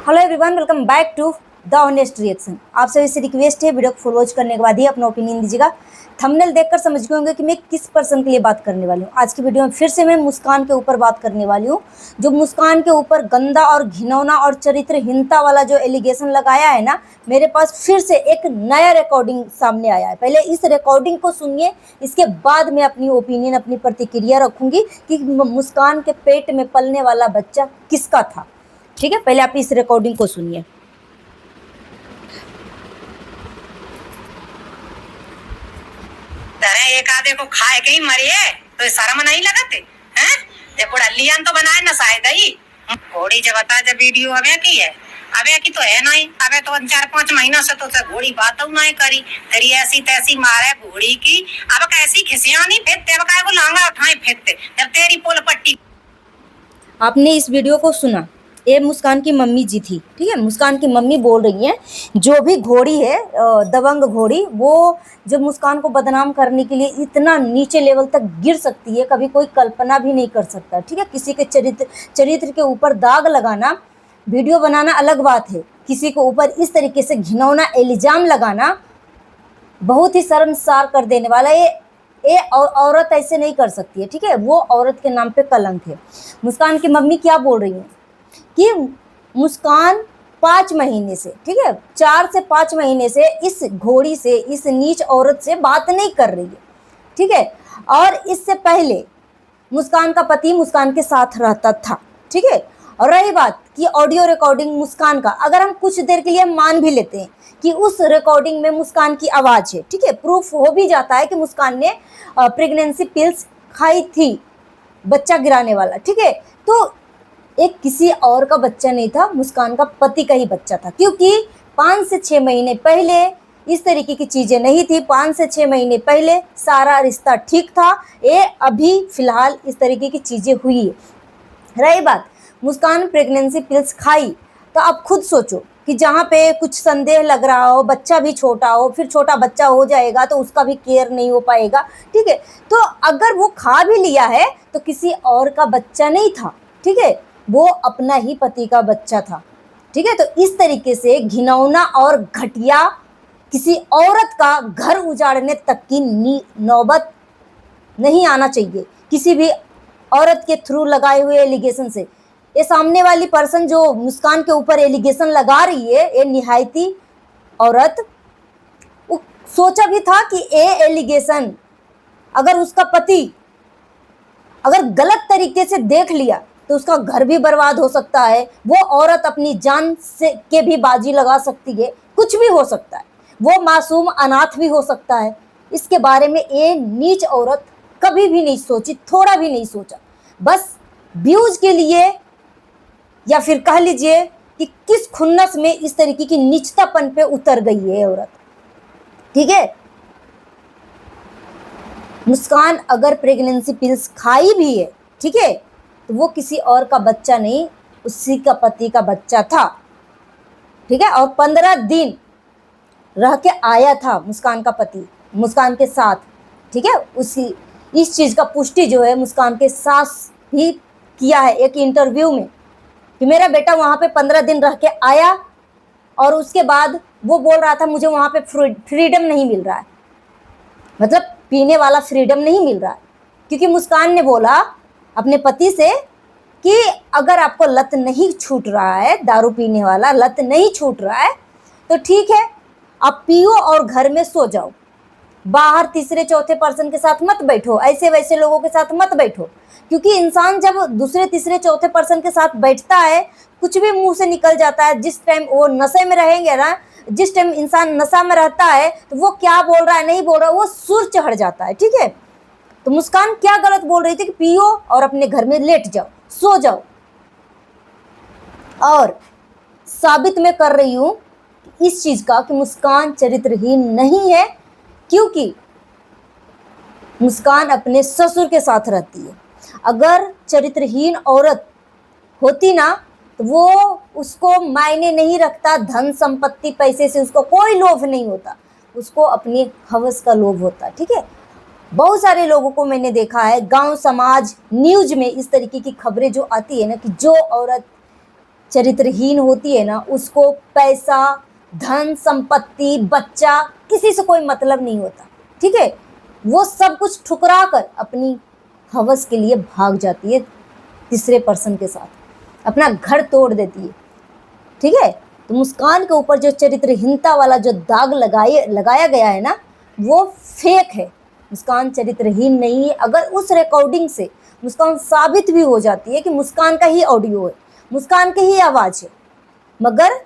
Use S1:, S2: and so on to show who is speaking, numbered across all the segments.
S1: Hello everyone, welcome back to the honest reaction. आप सभी से रिक्वेस्ट है, वीडियो को फुल वॉच करने के बाद ही अपना ओपिनियन दीजिएगा। थंबनेल देखकर समझ गए होंगे कि मैं किस पर्सन के लिए बात करने वाली हूँ। आज की वीडियो में फिर से मैं मुस्कान के ऊपर बात करने वाली हूँ, जो मुस्कान के ऊपर गंदा और घिनौना और चरित्रहीनता वाला जो एलिगेशन लगाया है ना, मेरे पास फिर से एक नया रिकॉर्डिंग सामने आया है। पहले इस रिकॉर्डिंग को सुनिए, इसके बाद मैं अपनी ओपिनियन, अपनी प्रतिक्रिया रखूंगी कि मुस्कान के पेट में पलने वाला बच्चा किसका था। ठीक है, पहले आप इस रिकॉर्डिंग को सुनिए।
S2: एक आधे को खाए के ही मरिए तो शर्म नहीं लगते हैं? देखो डलियन तो बनाए ना शायद ही घोड़ी जब बता जब वीडियो अबे की है, अबे की तो है नहीं। अबे तो 4-5 महीना से तो घोड़ी बात नहीं करी, तेरी ऐसी तैसी मारे घोड़ी की। अब कैसी खिसियानी फेंकते, अब काय को लांगा उठाए फेंकते जब तेरी पोल पट्टी।
S1: आपने इस वीडियो को सुना, ये मुस्कान की मम्मी जी थी। ठीक है, मुस्कान की मम्मी बोल रही हैं जो भी घोड़ी है, दबंग घोड़ी, वो जो मुस्कान को बदनाम करने के लिए इतना नीचे लेवल तक गिर सकती है, कभी कोई कल्पना भी नहीं कर सकता। ठीक है, किसी के चरित्र के ऊपर दाग लगाना, वीडियो बनाना अलग बात है, किसी के ऊपर इस तरीके से घिनौना इल्जाम लगाना बहुत ही शर्मसार कर देने वाला है। ये औरत ऐसे नहीं कर सकती है। ठीक है, वो औरत के नाम पे कलंक है। मुस्कान की मम्मी क्या बोल रही है कि मुस्कान 5 महीने से, ठीक है, 4 से 5 महीने से इस घोड़ी से, इस नीच औरत से बात नहीं कर रही है। ठीक है, और इससे पहले मुस्कान का पति मुस्कान के साथ रहता था। ठीक है, और रही बात कि ऑडियो रिकॉर्डिंग मुस्कान का, अगर हम कुछ देर के लिए मान भी लेते हैं कि उस रिकॉर्डिंग में मुस्कान की आवाज़ है, ठीक है, प्रूफ हो भी जाता है कि मुस्कान ने प्रेगनेंसी पिल्स खाई थी, बच्चा गिराने वाला। ठीक है, तो एक किसी और का बच्चा नहीं था, मुस्कान का पति का ही बच्चा था, क्योंकि 5 से 6 महीने पहले इस तरीके की चीज़ें नहीं थी। 5 से 6 महीने पहले सारा रिश्ता ठीक था। ये अभी फिलहाल इस तरीके की चीज़ें हुई है। रही बात मुस्कान प्रेगनेंसी पिल्स खाई, तो आप खुद सोचो कि जहाँ पे कुछ संदेह लग रहा हो, बच्चा भी छोटा हो, फिर छोटा बच्चा हो जाएगा तो उसका भी केयर नहीं हो पाएगा। ठीक है, तो अगर वो खा भी लिया है तो किसी और का बच्चा नहीं था। ठीक है, वो अपना ही पति का बच्चा था। ठीक है, तो इस तरीके से घिनौना और घटिया किसी औरत का घर उजाड़ने तक की नौबत नहीं आना चाहिए किसी भी औरत के थ्रू लगाए हुए एलिगेशन से। ये सामने वाली पर्सन जो मुस्कान के ऊपर एलिगेशन लगा रही है, ये निहायती औरत, वो सोचा भी था कि ये एलिगेशन अगर उसका पति अगर गलत तरीके से देख लिया तो उसका घर भी बर्बाद हो सकता है, वो औरत अपनी जान से के भी बाजी लगा सकती है, कुछ भी हो सकता है, वो मासूम अनाथ भी हो सकता है। इसके बारे में ये नीच औरत कभी भी नहीं सोची, थोड़ा भी नहीं सोचा। बस व्यूज के लिए, या फिर कह लीजिए कि किस खुन्नस में इस तरीके की नीचतापन पे उतर गई है औरत। ठीक है, मुस्कान अगर प्रेगनेंसी पिल्स खाई भी है, ठीक है, तो वो किसी और का बच्चा नहीं, उसी का पति का बच्चा था। ठीक है, और 15 दिन रह के आया था मुस्कान का पति मुस्कान के साथ। ठीक है, उसी इस चीज़ का पुष्टि जो है मुस्कान के सास भी किया है एक इंटरव्यू में कि मेरा बेटा वहाँ पे 15 दिन रह के आया, और उसके बाद वो बोल रहा था मुझे वहाँ पे फ्रीडम नहीं मिल रहा है, मतलब पीने वाला फ्रीडम नहीं मिल रहा है। क्योंकि मुस्कान ने बोला अपने पति से कि अगर आपको लत नहीं छूट रहा है, दारू पीने वाला लत नहीं छूट रहा है, तो ठीक है, आप पियो और घर में सो जाओ, बाहर तीसरे चौथे पर्सन के साथ मत बैठो, ऐसे वैसे लोगों के साथ मत बैठो। क्योंकि इंसान जब दूसरे तीसरे चौथे पर्सन के साथ बैठता है, कुछ भी मुंह से निकल जाता है। जिस टाइम वो नशे में रहेंगे ना, जिस टाइम इंसान नशा में रहता है, तो वो क्या बोल रहा है नहीं बोल रहा है, वो सुर चढ़ जाता है। ठीक है, तो मुस्कान क्या गलत बोल रही थी कि पियो और अपने घर में लेट जाओ, सो जाओ। और साबित मैं कर रही हूं इस चीज का कि मुस्कान चरित्रहीन नहीं है, क्योंकि मुस्कान अपने ससुर के साथ रहती है। अगर चरित्रहीन औरत होती ना, तो वो उसको मायने नहीं रखता, धन संपत्ति पैसे से उसको कोई लोभ नहीं होता, उसको अपनी हवस का लोभ होता। ठीक है, बहुत सारे लोगों को मैंने देखा है, गांव समाज न्यूज में इस तरीके की खबरें जो आती है ना, कि जो औरत चरित्रहीन होती है ना, उसको पैसा, धन संपत्ति, बच्चा, किसी से कोई मतलब नहीं होता, ठीक है। वो सब कुछ ठुकरा कर अपनी हवस के लिए भाग जाती है तीसरे पर्सन के साथ, अपना घर तोड़ देती है, ठीक है। तो मुस्कान के ऊपर जो चरित्रहीनता वाला जो दाग लगाया गया है ना, वो फेक है। मुस्कान चरित्रहीन नहीं है। अगर उस रिकॉर्डिंग से मुस्कान साबित भी हो जाती है कि मुस्कान का ही ऑडियो है, मुस्कान की ही आवाज है, मगर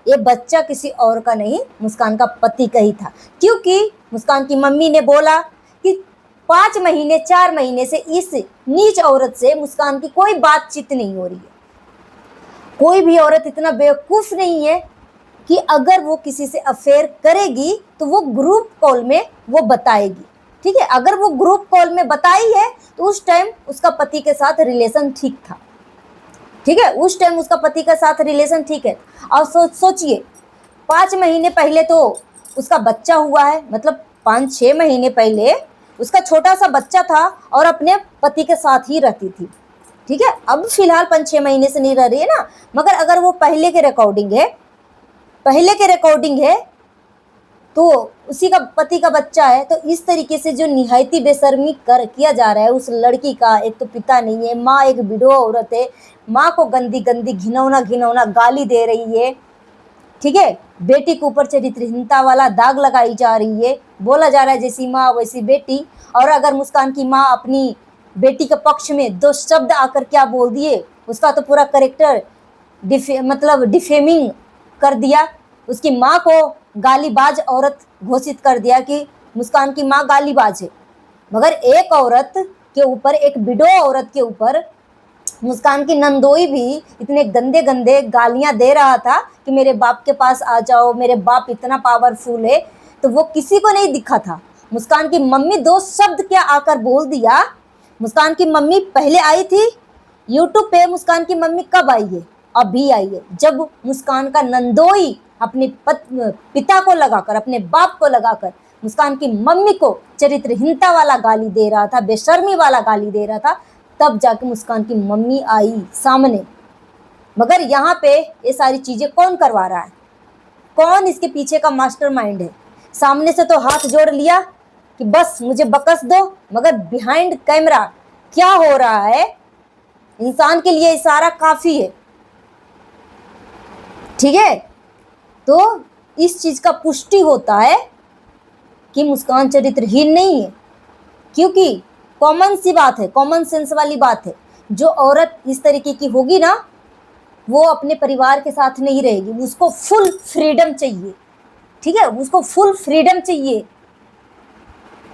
S1: ये बच्चा किसी और का नहीं, मुस्कान का पति का ही था। क्योंकि मुस्कान की मम्मी ने बोला कि 5 महीने 4 महीने से इस नीच औरत से मुस्कान की कोई बातचीत नहीं हो रही है। कोई भी औरत इतना बेवकूफ नहीं है कि अगर वो किसी से अफेयर करेगी तो वो ग्रुप कॉल में वो बताएगी, ठीक है। अगर वो ग्रुप कॉल में बताई है तो उस टाइम उसका पति के साथ रिलेशन ठीक था, ठीक है। उस टाइम उसका पति के साथ रिलेशन ठीक है। और सोचिए 5 महीने पहले तो उसका बच्चा हुआ है, मतलब 5-6 महीने पहले उसका छोटा सा बच्चा था और अपने पति के साथ ही रहती थी, ठीक है। अब फिलहाल 5-6 महीने से नहीं रह रही है ना, मगर अगर वो पहले के रिकॉर्डिंग है तो उसी का पति का बच्चा है। तो इस तरीके से जो निहायती बेशर्मी किया जा रहा है उस लड़की का, एक तो पिता नहीं है, माँ एक विधवा औरत है, माँ को गंदी गंदी घिनौना गाली दे रही है, ठीक है। बेटी के ऊपर चरित्रहीनता वाला दाग लगाई जा रही है, बोला जा रहा है जैसी माँ वैसी बेटी। और अगर मुस्कान की माँ अपनी बेटी के पक्ष में 2 शब्द आकर क्या बोल दिए, उसका तो पूरा करेक्टर डिफेमिंग कर दिया, उसकी माँ को गालीबाज औरत घोषित कर दिया कि मुस्कान की माँ गालीबाज है। मगर एक औरत के ऊपर, एक विडो औरत के ऊपर मुस्कान की नंदोई भी इतने गंदे गंदे गालियां दे रहा था कि मेरे बाप के पास आ जाओ, मेरे बाप इतना पावरफुल है, तो वो किसी को नहीं दिखा था। मुस्कान की मम्मी 2 शब्द क्या आकर बोल दिया। मुस्कान की मम्मी पहले आई थी यूट्यूब पे, मुस्कान की मम्मी कब आई है? अभी आई है, जब मुस्कान का नंदोई अपने पिता को लगाकर, अपने बाप को लगाकर मुस्कान की मम्मी को चरित्रहीनता वाला गाली दे रहा था, बेशर्मी वाला गाली दे रहा था, तब जाके मुस्कान की मम्मी आई सामने। मगर यहाँ पे ये सारी चीजें कौन करवा रहा है, कौन इसके पीछे का मास्टरमाइंड है? सामने से तो हाथ जोड़ लिया कि बस मुझे बकस दो, मगर बिहाइंड कैमरा क्या हो रहा है, इंसान के लिए इशारा काफी है, ठीक है। तो इस चीज का पुष्टि होता है कि मुस्कान चरित्रहीन नहीं है, क्योंकि कॉमन सी बात है, कॉमन सेंस वाली बात है। जो औरत इस तरीके की होगी ना, वो अपने परिवार के साथ नहीं रहेगी, उसको फुल फ्रीडम चाहिए, ठीक है, उसको फुल फ्रीडम चाहिए।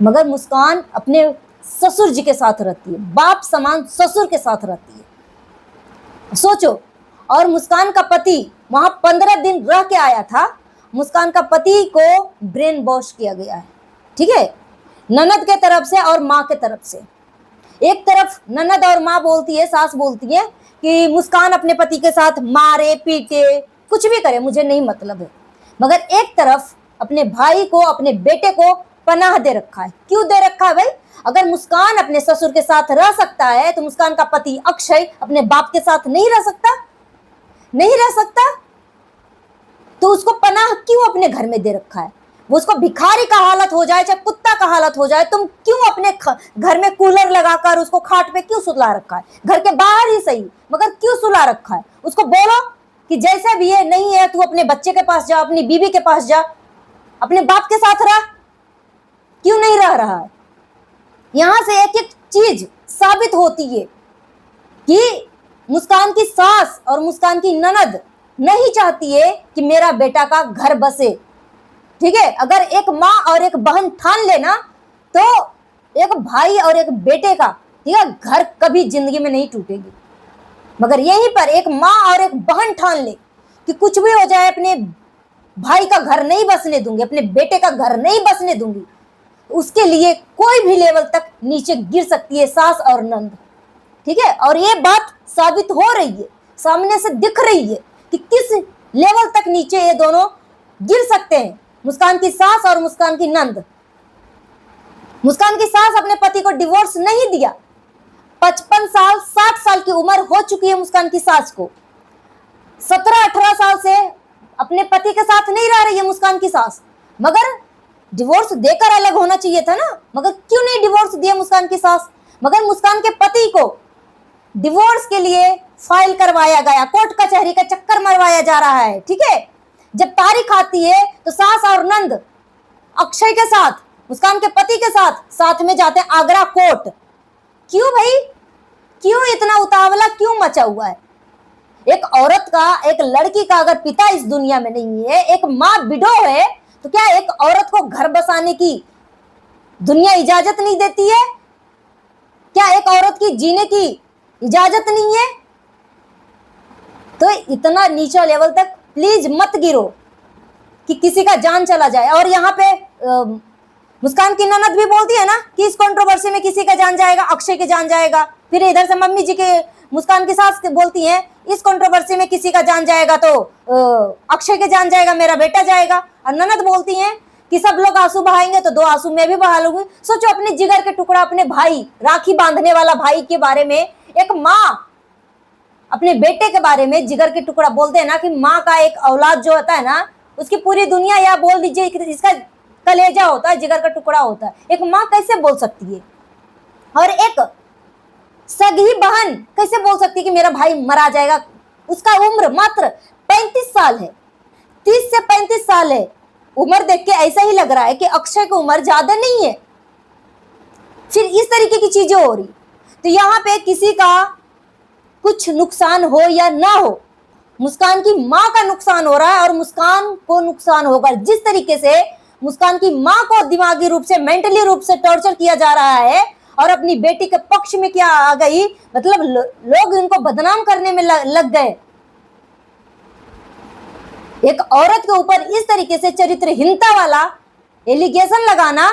S1: मगर मुस्कान अपने ससुर जी के साथ रहती है, बाप समान ससुर के साथ रहती है, सोचो। और मुस्कान का पति वहां 15 दिन रह के आया था। मुस्कान का पति को ब्रेन वॉश किया गया है, ठीक है, ननद के तरफ से और माँ के तरफ से। एक तरफ ननद और माँ बोलती है, सास बोलती है कि मुस्कान अपने पति के साथ मारे पीटे कुछ भी करे, मुझे नहीं मतलब है। मगर एक तरफ अपने भाई को, अपने बेटे को पनाह दे रखा है। क्यों दे रखा है भाई? अगर मुस्कान अपने ससुर के साथ रह सकता है तो मुस्कान का पति अक्षय अपने बाप के साथ नहीं रह सकता? नहीं रह सकता, तो उसको पनाह क्यों अपने घर में दे रखा है? वो उसको भिखारी का हालत हो जाए, चाहे कुत्ता का हालत हो जाए, तुम क्यों अपने घर में कूलर लगाकर उसको खाट पे क्यों सुला रखा है? घर के बाहर ही सही, मगर क्यों सुला रखा है? उसको बोलो कि जैसा भी है नहीं है, तू अपने बच्चे के पास जा, अपनी बीवी के पास जा, अपने बाप के साथ रह। क्यों नहीं रह रहा है? यहां से एक एक चीज साबित होती है कि मुस्कान की सास और मुस्कान की ननद नहीं चाहती है कि मेरा बेटा का घर बसे, ठीक है। अगर एक माँ और एक बहन ठान लेना तो एक भाई और एक बेटे का, ठीक है, घर कभी जिंदगी में नहीं टूटेगी। मगर यहीं पर एक माँ और एक बहन ठान ले कि कुछ भी हो जाए, अपने भाई का घर नहीं बसने दूंगी, अपने बेटे का घर नहीं बसने दूंगी, उसके लिए कोई भी लेवल तक नीचे गिर सकती है सास और नंद, ठीक है। और ये बात साबित हो रही है, सामने से दिख रही है कि किस लेवल तक नीचे ये दोनों गिर सकते हैं, मुस्कान की सास और मुस्कान की नंद। मुस्कान की सास अपने पति को डिवोर्स नहीं दिया, 55 साल 60 साल की उम्र हो चुकी है मुस्कान की सास को, 17-18 साल से अपने पति के साथ नहीं रह रही है मुस्कान की सास, मगर डिवोर्स देकर अलग होना चाहिए था ना, मगर क्यों नहीं डिवोर्स दिया मुस्कान की सास? मगर मुस्कान के पति को डिवोर्स के लिए फाइल करवाया गया, कोर्ट कचहरी का चक्कर मरवाया जा रहा है, ठीक है। जब तारीख आती है तो सास और नंद अक्षय के साथ, मुस्कान के पति के साथ में जाते हैं आगरा कोर्ट। क्यों भाई, क्यों इतना उतावला क्यों मचा हुआ है? एक औरत का, एक लड़की का अगर पिता इस दुनिया में नहीं है, एक माँ विडो है, तो क्या एक औरत को घर बसाने की दुनिया इजाजत नहीं देती है? क्या एक औरत की जीने की इजाजत नहीं है? तो इतना नीचा लेवल तक प्लीज मत गिरो कि किसी का जान चला जाए। और यहाँ पे मुस्कान की ननद भी बोलती है ना कि इस कंट्रोवर्सी में किसी का जान जाएगा, अक्षय के जान जाएगा। फिर इधर से मम्मी जी के, मुस्कान की सास बोलती हैं इस कंट्रोवर्सी में किसी का जान जाएगा तो अक्षय के जान जाएगा, मेरा बेटा जाएगा। और ननद बोलती हैं कि सब लोग आंसू बहाएंगे तो 2 आंसू मैं भी बहा लूंगी। सोचो, अपने जिगर के टुकड़ा, अपने भाई, राखी बांधने वाला भाई के बारे में एक माँ अपने बेटे के बारे में जिगर के टुकड़ा बोलते हैं ना, कि माँ का एक औलाद जो होता है ना, उसकी पूरी दुनिया, या बोल दीजिए इसका कलेजा होता है, जिगर का टुकड़ा होता है। एक माँ कैसे बोल सकती है? और एक सगी बहन कैसे बोल सकती है कि मेरा भाई मरा जाएगा? उसका उम्र मात्र 35 साल है, 30 से 35 साल है। उम्र देख के ऐसा ही लग रहा है कि अक्षय की उम्र ज्यादा नहीं है। फिर इस तरीके की चीजें हो रही, तो यहाँ पे किसी का कुछ नुकसान हो या ना हो, मुस्कान की माँ का नुकसान हो रहा है और मुस्कान को नुकसान होगा। जिस तरीके से मुस्कान की माँ को दिमागी रूप से, मेंटली रूप से टॉर्चर किया जा रहा है और अपनी बेटी के पक्ष में क्या आ गई, मतलब लोग इनको बदनाम करने में लग गए। एक औरत के ऊपर इस तरीके से चरित्रहीनता वाला एलिगेशन लगाना,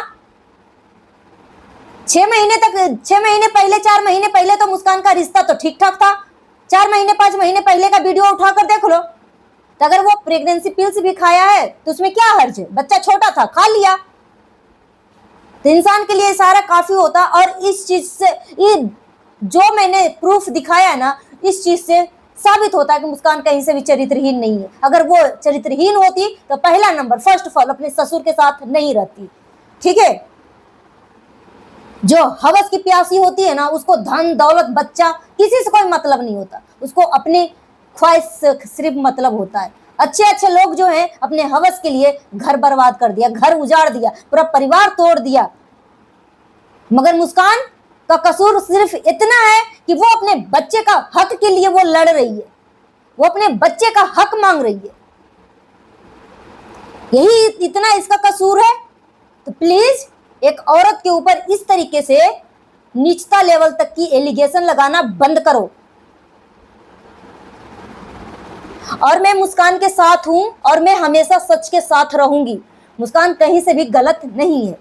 S1: 6 महीने पहले, 4 महीने पहले तो मुस्कान का रिश्ता तो ठीक ठाक था। 4 महीने 5 महीने पहले का वीडियो उठाकर देख लो, तो अगर वो प्रेगनेंसी पिल्स भी खाया है तो उसमें क्या हर्ज है? बच्चा छोटा था, खा लिया, तो इंसान के लिए सारा काफी होता। और इस चीज से, ये जो मैंने प्रूफ दिखाया है ना, इस चीज से साबित होता है कि मुस्कान कहीं से भी चरित्रहीन नहीं है। अगर वो चरित्रहीन होती तो पहला नंबर, फर्स्ट ऑफ ऑल, अपने ससुर के साथ नहीं रहती, ठीक है। जो हवस की प्यासी होती है ना, उसको धन दौलत बच्चा किसी से कोई मतलब नहीं होता, उसको अपनी ख्वाहिश से सिर्फ मतलब होता है। अच्छे अच्छे लोग जो हैं अपने हवस के लिए घर बर्बाद कर दिया, घर उजाड़ दिया, पूरा परिवार तोड़ दिया। मगर मुस्कान का कसूर सिर्फ इतना है कि वो अपने बच्चे का हक के लिए वो लड़ रही है, वो अपने बच्चे का हक मांग रही है, यही इतना इसका कसूर है। तो प्लीज एक औरत के ऊपर इस तरीके से नीचता लेवल तक की एलिगेशन लगाना बंद करो। और मैं मुस्कान के साथ हूं और मैं हमेशा सच के साथ रहूंगी। मुस्कान कहीं से भी गलत नहीं है।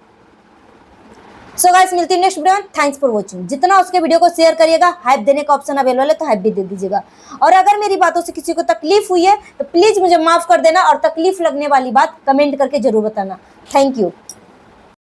S1: सो गाइस, मिलती है नेक्स्ट वीडियो में। Thanks for watching. जितना उसके वीडियो को शेयर करिएगा, हाइप देने का ऑप्शन अवेलेबल है तो हाइप भी दे दीजिएगा। और अगर मेरी बातों से किसी को तकलीफ हुई है तो प्लीज मुझे माफ कर देना, और तकलीफ लगने वाली बात कमेंट करके जरूर बताना। Thank you.